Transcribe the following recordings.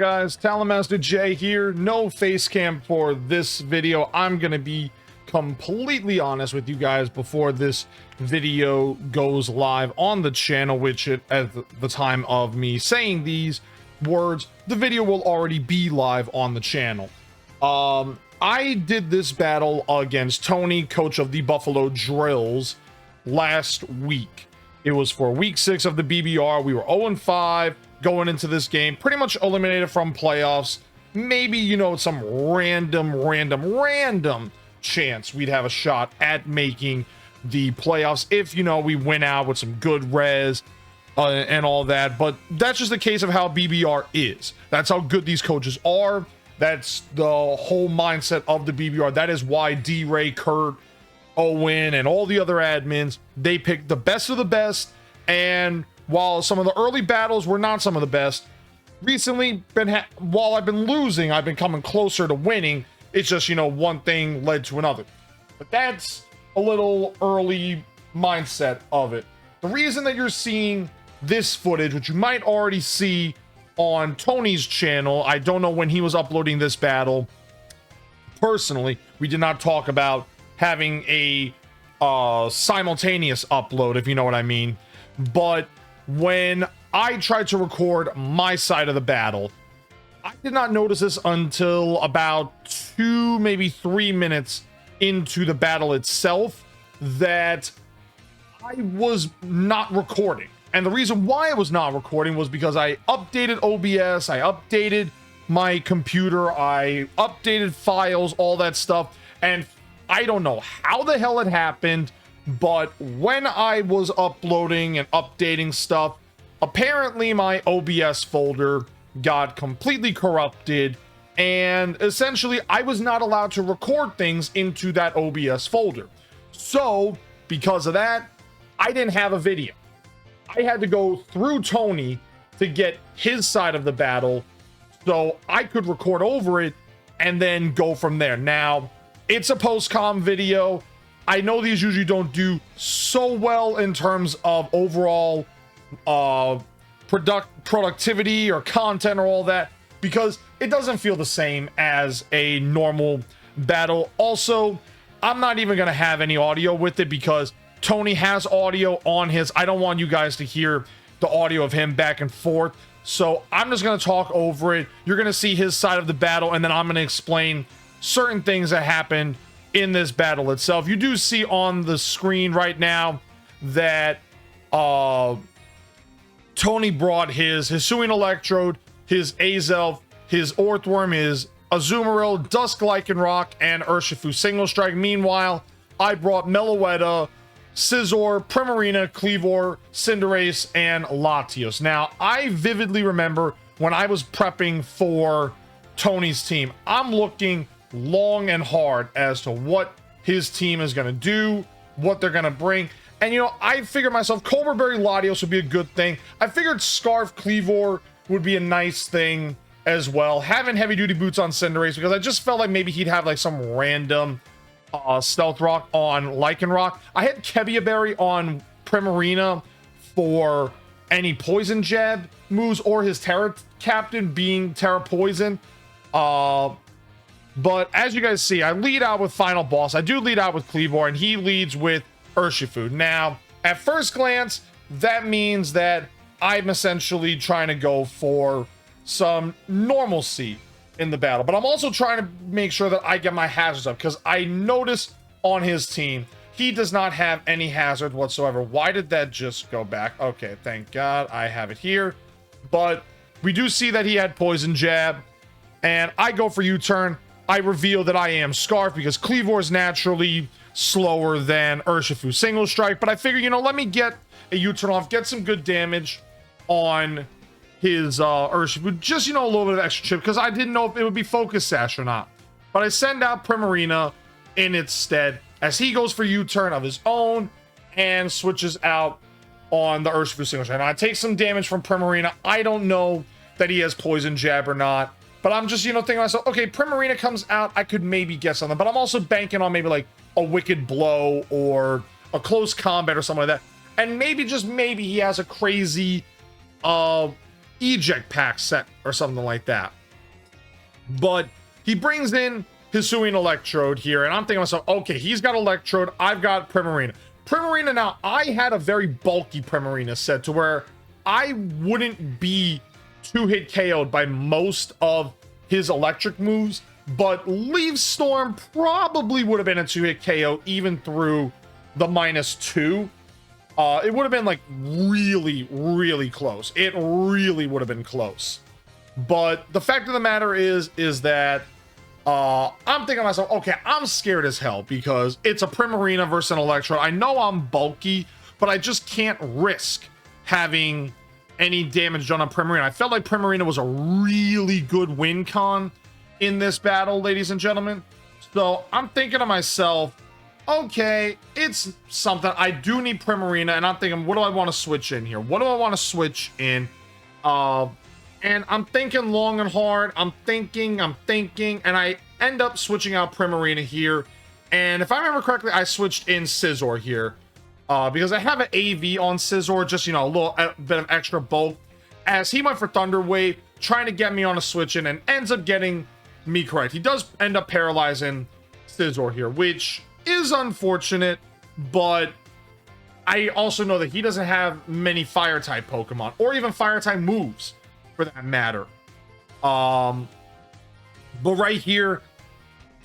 guys, TalonMasterJ here. No face cam for this video. I'm gonna be completely honest with you guys before this video goes live on the channel, which at the time of me saying these words, the video will already be live on the channel. I did this battle against Tony, coach of the Buffalo Drills, last week. It was for week 6 of the BBR. We were 0-5 going into this game, pretty much eliminated from playoffs. Maybe, you know, some random chance we'd have a shot at making the playoffs if, you know, we win out with some good res and all that. But that's just the case of how BBR is. That's how good these coaches are. That's the whole mindset of the BBR. That is why D-Ray, Kurt, Owen, and all the other admins, they picked the best of the best. And while some of the early battles were not some of the best, recently, while I've been losing, I've been coming closer to winning. It's just, you know, one thing led to another. But that's a little early mindset of it. The reason that you're seeing this footage, which you might already see on Tony's channel, I don't know when he was uploading this battle. Personally, we did not talk about having a simultaneous upload, if you know what I mean. But when I tried to record my side of the battle, I did not notice this until about 2, maybe 3 minutes into the battle itself, that I was not recording. And the reason why I was not recording was because I updated OBS, I updated my computer, I updated files, all that stuff, and I don't know how the hell it happened, but when I was uploading and updating stuff, apparently my OBS folder got completely corrupted, and essentially I was not allowed to record things into that OBS folder. So because of that, I didn't have a video. I had to go through Tony to get his side of the battle so I could record over it and then go from there. Now, it's a post-com video. I know these usually don't do so well in terms of overall productivity or content or all that, because it doesn't feel the same as a normal battle. Also, I'm not even going to have any audio with it because Tony has audio on his. I don't want you guys to hear the audio of him back and forth. So I'm just going to talk over it. You're going to see his side of the battle, and then I'm going to explain certain things that happened in this battle itself. You do see on the screen right now that Tony brought his Hisuian Electrode, his Azelf, his Orthworm, his Azumarill, Dusk Lycanroc, and Urshifu Single Strike. Meanwhile, I brought Meloetta, Scizor, Primarina, Kleavor, Cinderace, and Latios. Now, I vividly remember when I was prepping for Tony's team, I'm looking long and hard as to what his team is going to do, what they're going to bring. And, you know, I figured myself Cobra Berry Latios would be a good thing. I figured Scarf Kleavor would be a nice thing as well. Having heavy duty boots on Cinderace, because I just felt like maybe he'd have like some random Stealth Rock on Lycanroc. I had Kebia Berry on Primarina for any Poison Jab moves, or his Terra Captain being Terra Poison. But as you guys see, I lead out with Final Boss. I do lead out with Kleavor, and he leads with Urshifu. Now, at first glance, that means that I'm essentially trying to go for some normalcy in the battle, but I'm also trying to make sure that I get my hazards up, because I noticed on his team he does not have any hazard whatsoever. Why did that just go back? Okay, thank God I have it here. But we do see that he had Poison Jab, and I go for U-turn. I reveal that I am Scarf because Kleavor is naturally slower than Urshifu Single Strike, but I figure, you know, let me get a U-turn off, get some good damage on his Urshifu, just, you know, a little bit of extra chip, because I didn't know if it would be Focus Sash or not. But I send out Primarina in its stead as he goes for U-turn of his own and switches out on the Urshifu Single Strike. Now, I take some damage from Primarina. I don't know that he has Poison Jab or not, but I'm just, you know, thinking to myself, okay, Primarina comes out, I could maybe get something, but I'm also banking on maybe like a Wicked Blow or a Close Combat or something like that. And maybe, just maybe, he has a crazy eject pack set or something like that. But he brings in Hisuian Electrode here, and I'm thinking to myself, okay, he's got Electrode, I've got Primarina. Primarina, now, I had a very bulky Primarina set to where I wouldn't be 2-hit KO'd by most of his electric moves, but Leaf Storm probably would have been a 2-hit KO even through the -2. It would have been like really, really close. It really would have been close. But the fact of the matter is that I'm thinking to myself, okay, I'm scared as hell because it's a Primarina versus an Electrode. I know I'm bulky, but I just can't risk having any damage done on Primarina. I felt like Primarina was a really good win con in this battle, ladies and gentlemen. So I'm thinking to myself, okay, it's something. I do need Primarina, and I'm thinking, what do I want to switch in here? What do I want to switch in? And I'm thinking long and hard. I'm thinking, and I end up switching out Primarina here. And if I remember correctly, I switched in Scizor here. Because I have an AV on Scizor, just, you know, a bit of extra bulk. As he went for Thunder Wave, trying to get me on a switch in, and ends up getting me correct. He does end up paralyzing Scizor here, which is unfortunate, but I also know that he doesn't have many Fire-type Pokemon, or even Fire-type moves, for that matter. But right here,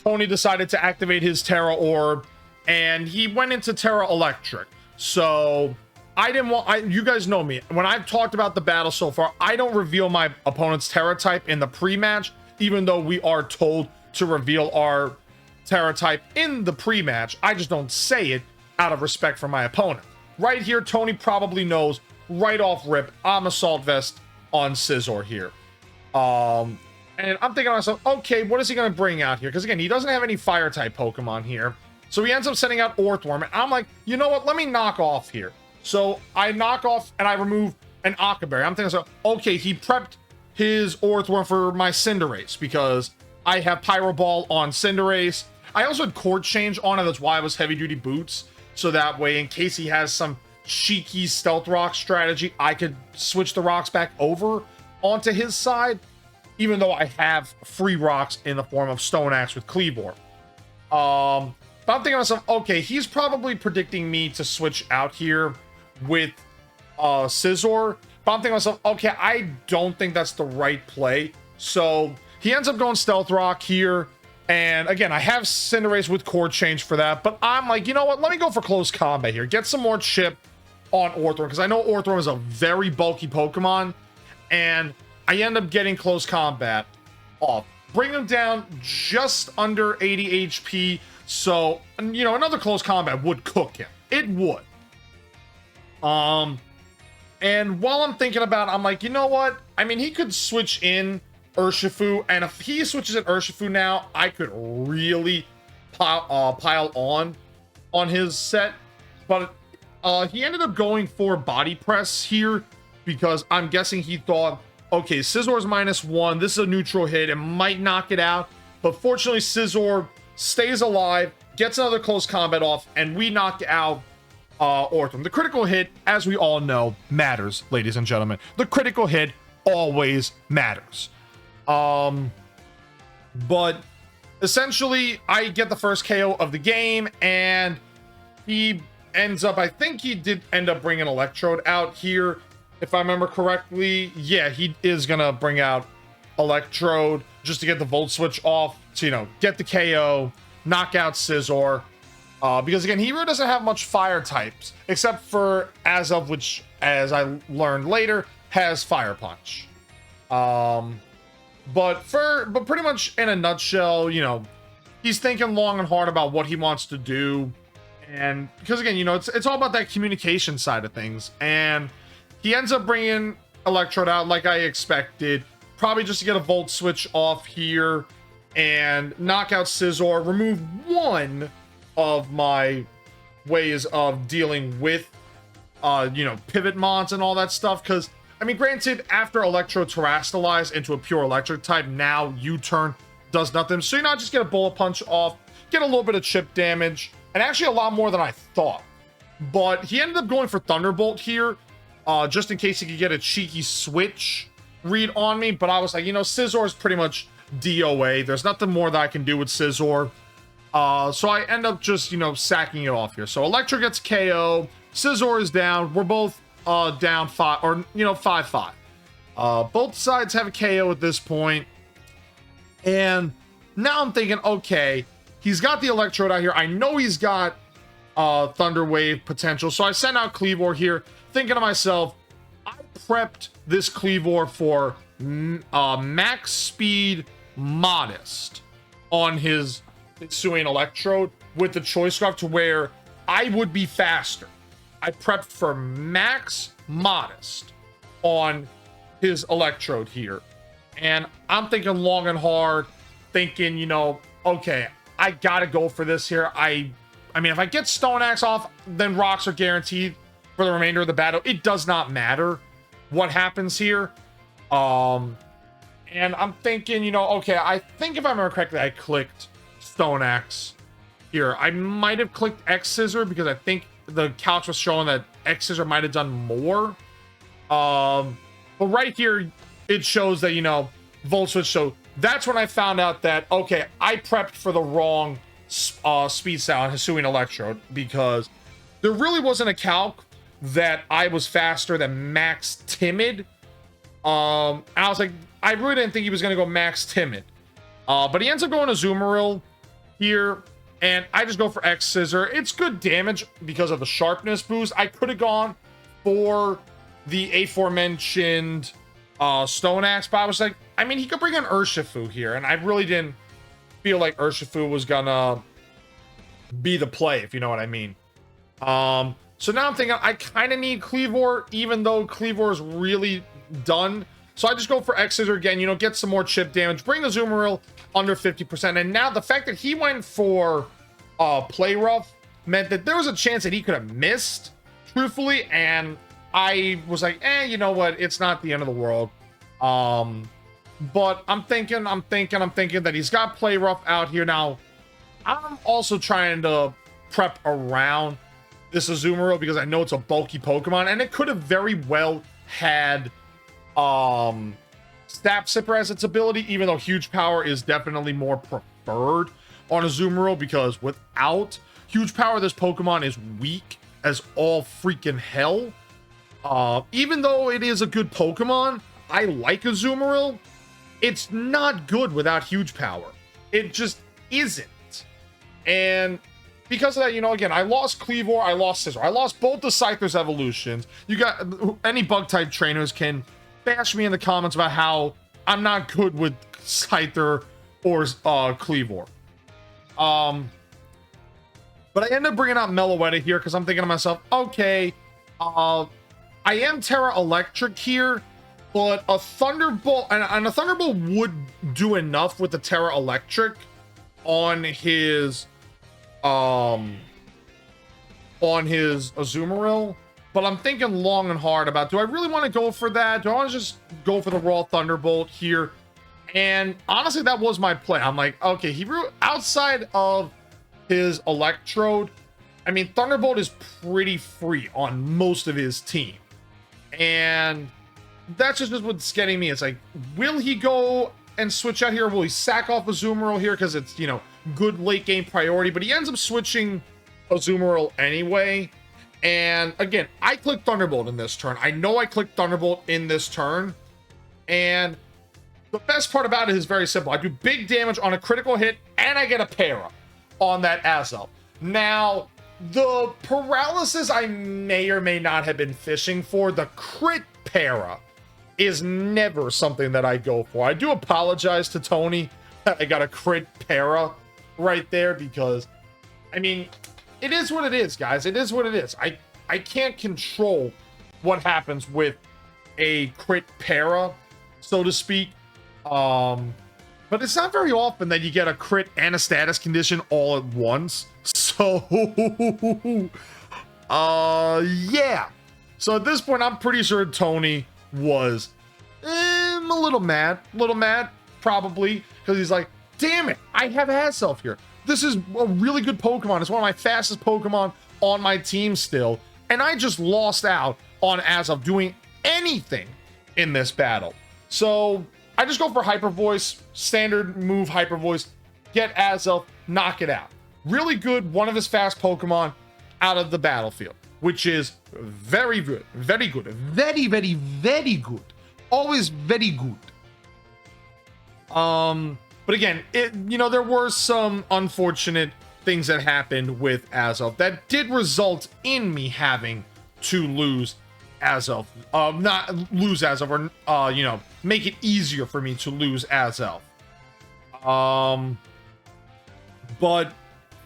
Tony decided to activate his Terra Orb, and he went into Terra Electric. So I didn't want, you guys know me. When I've talked about the battle so far, I don't reveal my opponent's Terra type in the pre-match, even though we are told to reveal our Terra type in the pre-match. I just don't say it out of respect for my opponent. Right here, Tony probably knows right off rip, I'm Assault Vest on Scizor here. And I'm thinking to myself, okay, what is he going to bring out here? Because again, he doesn't have any Fire-type Pokemon here. So he ends up sending out Orthworm, and I'm like, you know what? Let me knock off here. So I knock off, and I remove an Occaberry. I'm thinking, so okay, he prepped his Orthworm for my Cinderace, because I have Pyro Ball on Cinderace. I also had Chord Change on it, that's why I was Heavy Duty Boots. So that way, in case he has some cheeky Stealth Rock strategy, I could switch the rocks back over onto his side, even though I have free rocks in the form of Stone Axe with Cleavor. But I'm thinking to myself, okay, he's probably predicting me to switch out here with Scizor. But I'm thinking to myself, okay, I don't think that's the right play. So he ends up going Stealth Rock here. And again, I have Cinderace with Chord Change for that. But I'm like, you know what? Let me go for Close Combat here. Get some more chip on Orthworm, because I know Orthworm is a very bulky Pokemon. And I end up getting Close Combat off. Bring him down just under 80 HP. So, you know, another Close Combat would cook him. It would. And while I'm thinking about it, I'm like, you know what? I mean, he could switch in Urshifu, and if he switches in Urshifu now, I could really pile on his set. But he ended up going for Body Press here, because I'm guessing he thought, okay, Scizor's -1. This is a neutral hit. It might knock it out. But fortunately, Scizor stays alive, gets another Close Combat off, and we knock out Orthworm. The critical hit, as we all know, matters, ladies and gentlemen. The critical hit always matters. But essentially, I get the first KO of the game, and he ends up, I think he did end up bringing Electrode out here, if I remember correctly. Yeah, he is gonna bring out Electrode just to get the Volt Switch off, to, you know, get the KO, knock out Scizor. Because again, he really doesn't have much Fire types, except for Azelf, which, as I learned later, has Fire Punch. But pretty much in a nutshell, you know, he's thinking long and hard about what he wants to do. And because again, you know, it's all about that communication side of things. And he ends up bringing Electrode out like I expected, probably just to get a Volt Switch off here and knock out Scizor, remove one of my ways of dealing with, you know, Pivot Mons and all that stuff. Because, I mean, granted, after Electrode Terrastalized into a pure electric type, now U-turn does nothing. So you not just get a Bullet Punch off, get a little bit of chip damage, and actually a lot more than I thought. But he ended up going for Thunderbolt here, just in case he could get a cheeky switch read on me, but I was like, you know, Scizor is pretty much DOA. There's nothing more that I can do with Scizor. So I end up just, you know, sacking it off here. So Electro gets KO. Scizor is down. We're both down 5, or, you know, 5-5. Both sides have a KO at this point. And now I'm thinking, okay, he's got the Electrode out here. I know he's got Thunder Wave potential. So I send out Kleavor here, thinking to myself, I prepped this Kleavor for max speed modest on his Hisuian Electrode with the Choice Scarf to where I would be faster. I prepped for max modest on his Electrode here. And I'm thinking long and hard, thinking, you know, okay, I gotta go for this here. I mean, if I get Stone Axe off, then rocks are guaranteed for the remainder of the battle. It does not matter what happens here. And I'm thinking, you know, okay, I think if I remember correctly, I clicked Stone Axe here. I might have clicked X Scissor because I think the couch was showing that X Scissor might have done more. But right here, it shows that, you know, Volt Switch. So that's when I found out that, okay, I prepped for the wrong speed style on Hisuian Electrode, because there really wasn't a calc that I was faster than Max Timid. I was like, I really didn't think he was going to go Max Timid. But he ends up going to Azumarill here, and I just go for X Scissor. It's good damage because of the sharpness boost. I could have gone for the aforementioned Stone Axe, but I was like, I mean, he could bring in Urshifu here, and I really didn't feel like Urshifu was gonna be the play, if you know what I mean. So now I'm thinking I kind of need Kleavor, even though Kleavor is really done. So I just go for X Scissor again, you know, get some more chip damage, bring the Azumarill under 50%. And now the fact that he went for Play Rough meant that there was a chance that he could have missed, truthfully, and I was like, you know what? It's not the end of the world. But I'm thinking that he's got Play Rough out here. Now, I'm also trying to prep around this Azumarill because I know it's a bulky Pokemon, and it could have very well had Snap Sipper as its ability, even though Huge Power is definitely more preferred on Azumarill, because without Huge Power, this Pokemon is weak as all freaking hell. Even though it is a good Pokemon, I like Azumarill. It's not good without Huge Power. It just isn't. And because of that, you know, again, I lost Kleavor, I lost Scissor. I lost both the Scyther's evolutions. You got any bug-type trainers can bash me in the comments about how I'm not good with Scyther or Kleavor. But I end up bringing out Meloetta here because I'm thinking to myself, okay, I am Terra Electric here, but a Thunderbolt, and a Thunderbolt would do enough with the Terra Electric on his Azumarill. But I'm thinking long and hard about, do I really want to go for that? Do I want to just go for the raw Thunderbolt here? And honestly, that was my play. I'm like, okay, he outside of his Electrode, I mean, Thunderbolt is pretty free on most of his team. And that's just what's getting me. It's like, will he go and switch out here? Will he sack off Azumarill here because it's, you know, good late game priority? But he ends up switching Azumarill anyway. And again, I clicked Thunderbolt in this turn. I know I clicked Thunderbolt in this turn. And the best part about it is very simple. I do big damage on a critical hit, and I get a para on that Azelf. Now, the paralysis I may or may not have been fishing for, the crit para, is never something that I go for. I do apologize to Tony that I got a crit para right there, because, I mean, it is what it is, guys. It is what it is. I can't control what happens with a crit para, so to speak. But it's not very often that you get a crit and a status condition all at once. So, yeah. So at this point, I'm pretty sure Tony was a little mad, probably, because he's like, damn it, I have Azelf here. This is a really good Pokemon. It's one of my fastest Pokemon on my team still. And I just lost out on Azelf doing anything in this battle. So I just go for Hyper Voice, standard move Hyper Voice, get Azelf, knock it out. Really good, one of his fast Pokemon out of the battlefield, which is very good, very good, very, very, very good. Always very good. But again, there were some unfortunate things that happened with Azelf that did result in me having to lose Azelf. Not lose Azelf, or, make it easier for me to lose Azelf. But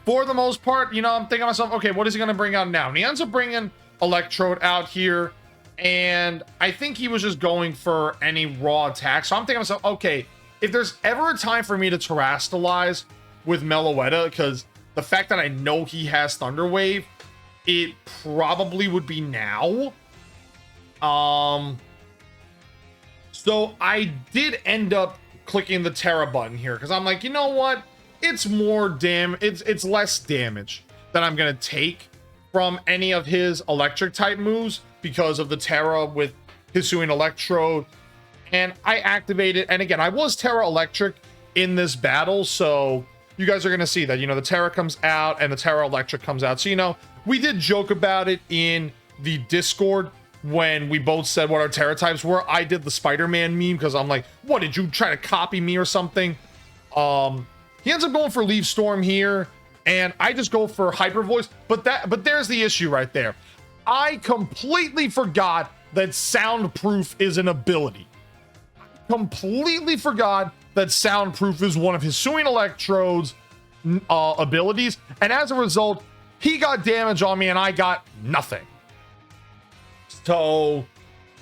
for the most part, I'm thinking to myself, okay, what is he going to bring out now? And he ends up bringing Electrode out here. And I think he was just going for any raw attack. So I'm thinking to myself, okay, if there's ever a time for me to terrestrialize with Meloetta, because the fact that I know he has Thunder Wave, it probably would be now. So I did end up clicking the Terra button here because I'm like, you know what? It's more it's less damage that I'm gonna take from any of his electric type moves because of the Terra with Hisuian Electrode. And I activated, and again, I was Terra Electric in this battle, so you guys are gonna see that, the Terra comes out and the Terra Electric comes out. So, we did joke about it in the Discord when we both said what our Terra types were. I did the Spider-Man meme because I'm like, what, did you try to copy me or something? He ends up going for Leaf Storm here, and I just go for Hyper Voice. But there's the issue right there. I completely forgot that Soundproof is an ability. Completely forgot that Soundproof is one of Hisuian Electrode's abilities, and as a result, he got damage on me and I got nothing. So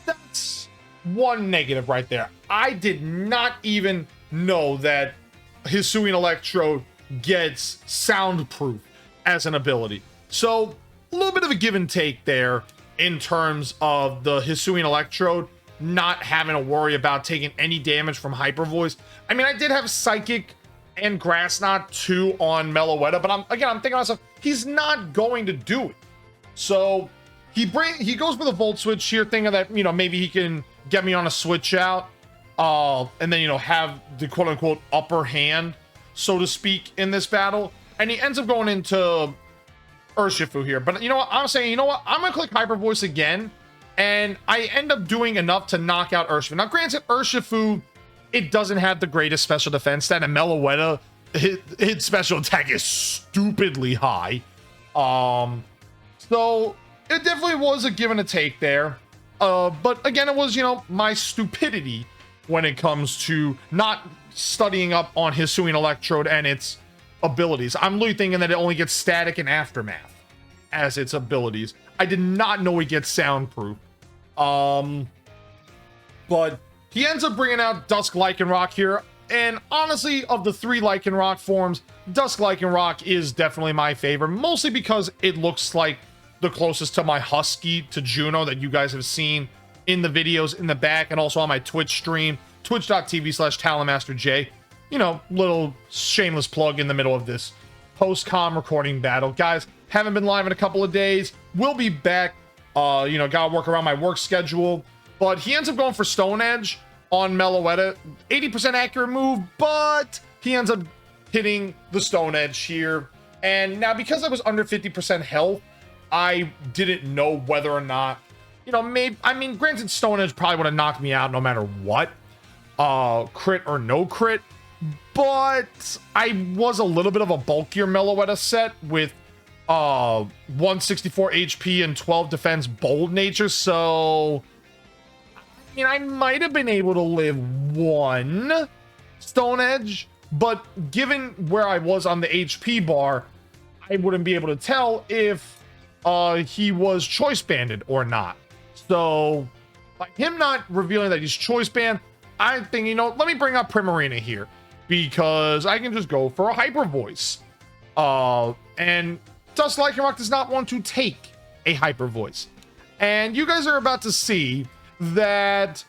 that's one negative right there. I did not even know that Hisuian Electrode gets Soundproof as an ability. So a little bit of a give and take there in terms of the Hisuian Electrode not having to worry about taking any damage from Hyper Voice. I mean, I did have Psychic and Grass Knot too on Meloetta, but I'm thinking to myself, he's not going to do it. So he goes for the Volt Switch here, thinking that, maybe he can get me on a switch out, and then, have the quote unquote upper hand, so to speak, in this battle. And he ends up going into Urshifu here. But you know what? I'm saying, I'm going to click Hyper Voice again, and I end up doing enough to knock out Urshifu. Now, granted, Urshifu, it doesn't have the greatest special defense stat, and Meloetta, his special attack is stupidly high. So it definitely was a give and a take there. But again, it was, my stupidity when it comes to not studying up on Hisuian Electrode and its abilities. I'm literally thinking that it only gets Static and Aftermath as its abilities. I did not know it gets Soundproof. But he ends up bringing out Dusk Lycanroc here. And honestly, of the 3 Lycanroc forms, Dusk Lycanroc is definitely my favorite, mostly because it looks like the closest to my Husky to Juno that you guys have seen in the videos in the back, and also on my Twitch stream, twitch.tv/TalonMasterJ. Little shameless plug in the middle of this post-com recording battle. Guys, haven't been live in a couple of days. We'll be back. Gotta work around my work schedule. But he ends up going for Stone Edge on Meloetta. 80% accurate move, but he ends up hitting the Stone Edge here. And now, because I was under 50% health, I didn't know whether or not, granted, Stone Edge probably would have knocked me out no matter what, crit or no crit, but I was a little bit of a bulkier Meloetta set with 164 HP and 12 defense bold nature, so I might have been able to live 1 Stone Edge, but given where I was on the HP bar, I wouldn't be able to tell if he was choice banded or not. So by him not revealing that he's choice banned, I think, let me bring up Primarina here because I can just go for a Hyper Voice. And Dusk Lycanroc does not want to take a Hyper Voice. And you guys are about to see that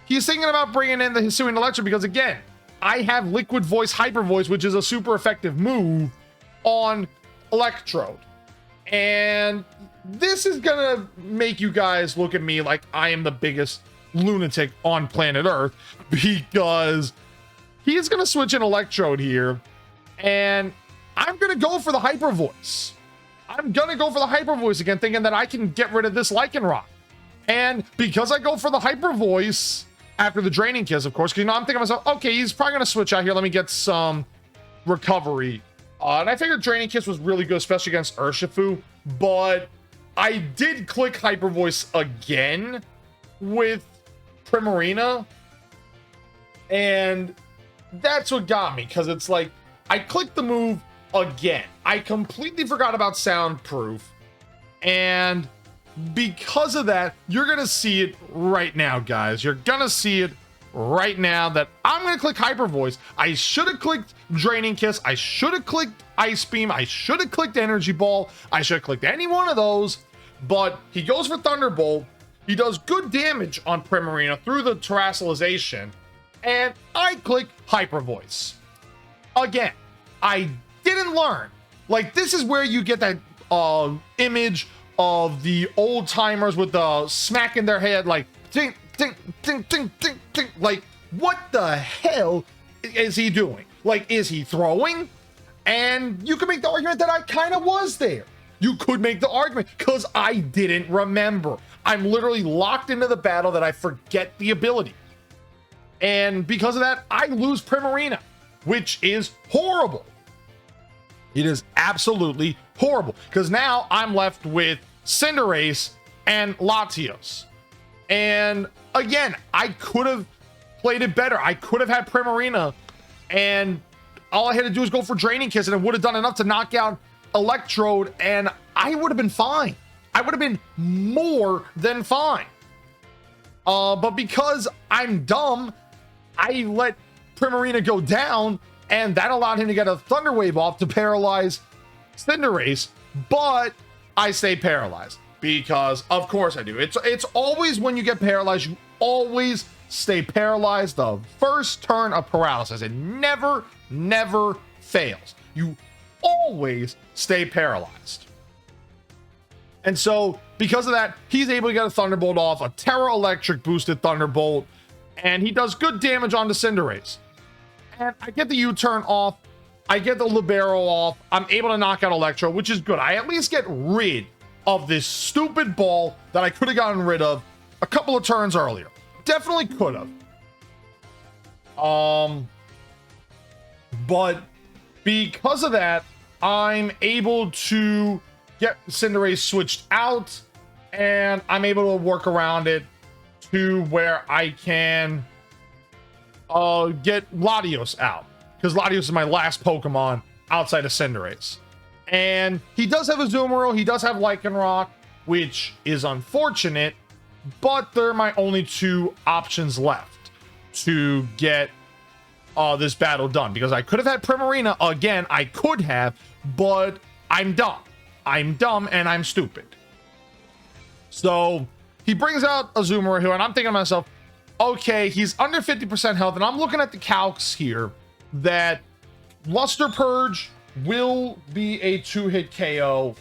he's thinking about bringing in the Hisuian Electrode because, again, I have Liquid Voice Hyper Voice, which is a super effective move on Electrode. And this is gonna make you guys look at me like I am the biggest, lunatic on planet Earth, because he is going to switch an Electrode here, and I'm going to go for the Hyper Voice. I'm going to go for the Hyper Voice again, thinking that I can get rid of this Lycanroc. And because I go for the Hyper Voice after the Draining Kiss, of course, because, you know, I'm thinking to myself, okay, he's probably going to switch out here. Let me get some recovery. And I figured Draining Kiss was really good, especially against Urshifu. But I did click Hyper Voice again with Primarina. And that's what got me, because it's like, I clicked the move again. I completely forgot about Soundproof. And because of that, you're going to see it right now, guys. You're going to see it right now that I'm going to click Hyper Voice. I should have clicked Draining Kiss. I should have clicked Ice Beam. I should have clicked Energy Ball. I should have clicked any one of those. But he goes for Thunderbolt. He does good damage on Primarina through the Terrassalization. And I click Hyper Voice. Again, I didn't learn. Like, this is where you get that image of the old timers with the smack in their head, like, ding, ding, ding, ding, ding, ding. Like, what the hell is he doing? Like, is he throwing? And you could make the argument that I kind of was there. You could make the argument, because I didn't remember. I'm literally locked into the battle that I forget the ability. And because of that, I lose Primarina, which is horrible. It is absolutely horrible, because now I'm left with Cinderace and Latios. And again, I could have played it better. I could have had Primarina, and all I had to do was go for Draining Kiss, and it would have done enough to knock out Electrode, and I would have been fine. I would have been more than fine. But because I'm dumb, I let Primarina go down, and that allowed him to get a Thunder Wave off to paralyze Cinderace, but I stay paralyzed, because of course I do. It's always when you get paralyzed, you always stay paralyzed the first turn of paralysis. It never fails. You always stay paralyzed. And so because of that, he's able to get a Thunderbolt off, a Terra Electric boosted Thunderbolt, and he does good damage on the Cinderace. And I get the U-turn off, I get the Libero off, I'm able to knock out Electro, which is good. I at least get rid of this stupid ball that I could have gotten rid of a couple of turns earlier. Definitely could have. But because of that, I'm able to get Cinderace switched out, and I'm able to work around it to where I can get Latios out, because Latios is my last Pokemon outside of Cinderace. And he does have a Azumarill, he does have Lycanroc, which is unfortunate, but they're my only two options left to get this battle done, because I could have had Primarina again. I could have, but I'm dumb. I'm dumb and I'm stupid. So he brings out Azumarill here, and I'm thinking to myself, okay, he's under 50% health, and I'm looking at the calcs here that Luster Purge will be a 2-hit KO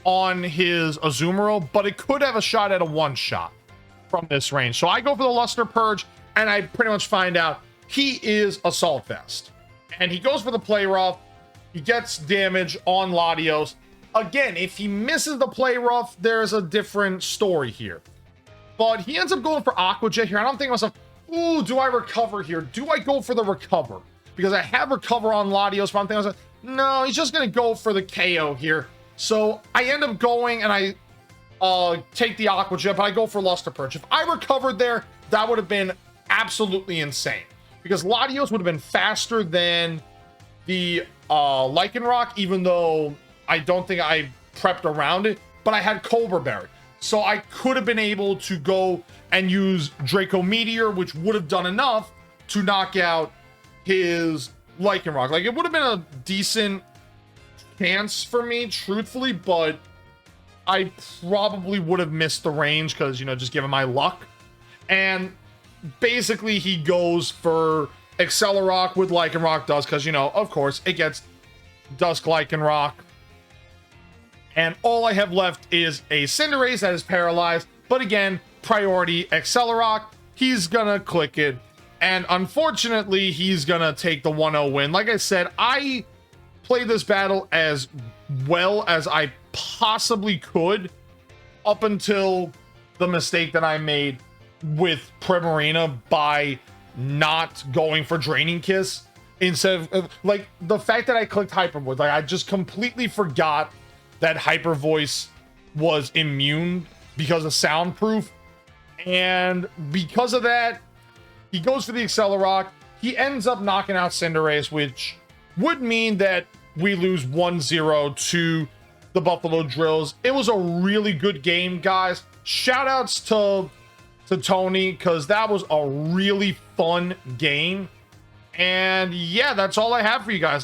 on his Azumarill, but it could have a shot at a one-shot from this range. So I go for the Luster Purge, and I pretty much find out he is Assault Vest. And he goes for the Play Rough. He gets damage on Latios. Again, if he misses the Play Rough, there's a different story here. But he ends up going for Aqua Jet here. I don't think to myself, ooh, do I recover here? Do I go for the recover? Because I have recover on Latios, but I'm thinking to myself, no, he's just going to go for the KO here. So I end up going and I take the Aqua Jet, but I go for Luster Purge. If I recovered there, that would have been absolutely insane, because Latios would have been faster than the Lycanroc, even though I don't think I prepped around it, but I had Cobra Berry. So I could have been able to go and use Draco Meteor, which would have done enough to knock out his Lycanroc. Like, it would have been a decent chance for me, truthfully, but I probably would have missed the range because, you know, just given my luck. And basically he goes for Accelerock with Lycanroc Dusk, because, you know, of course, it gets Dusk Lycanroc. And all I have left is a Cinderace that is paralyzed. But again, priority Accelerock. he's gonna click it. And unfortunately, he's gonna take the 1-0 win. Like I said, I played this battle as well as I possibly could up until the mistake that I made with Primarina by not going for Draining Kiss instead of like the fact that I clicked Hyper Voice. Like I just completely forgot that Hyper Voice was immune because of soundproof, and because of that, he goes for the Accelerock. He ends up knocking out Cinderace, which would mean that we lose 1-0 to the Buffalo Drills. It was a really good game, guys. Shout outs to Tony, because that was a really fun game. And yeah, that's all I have for you guys.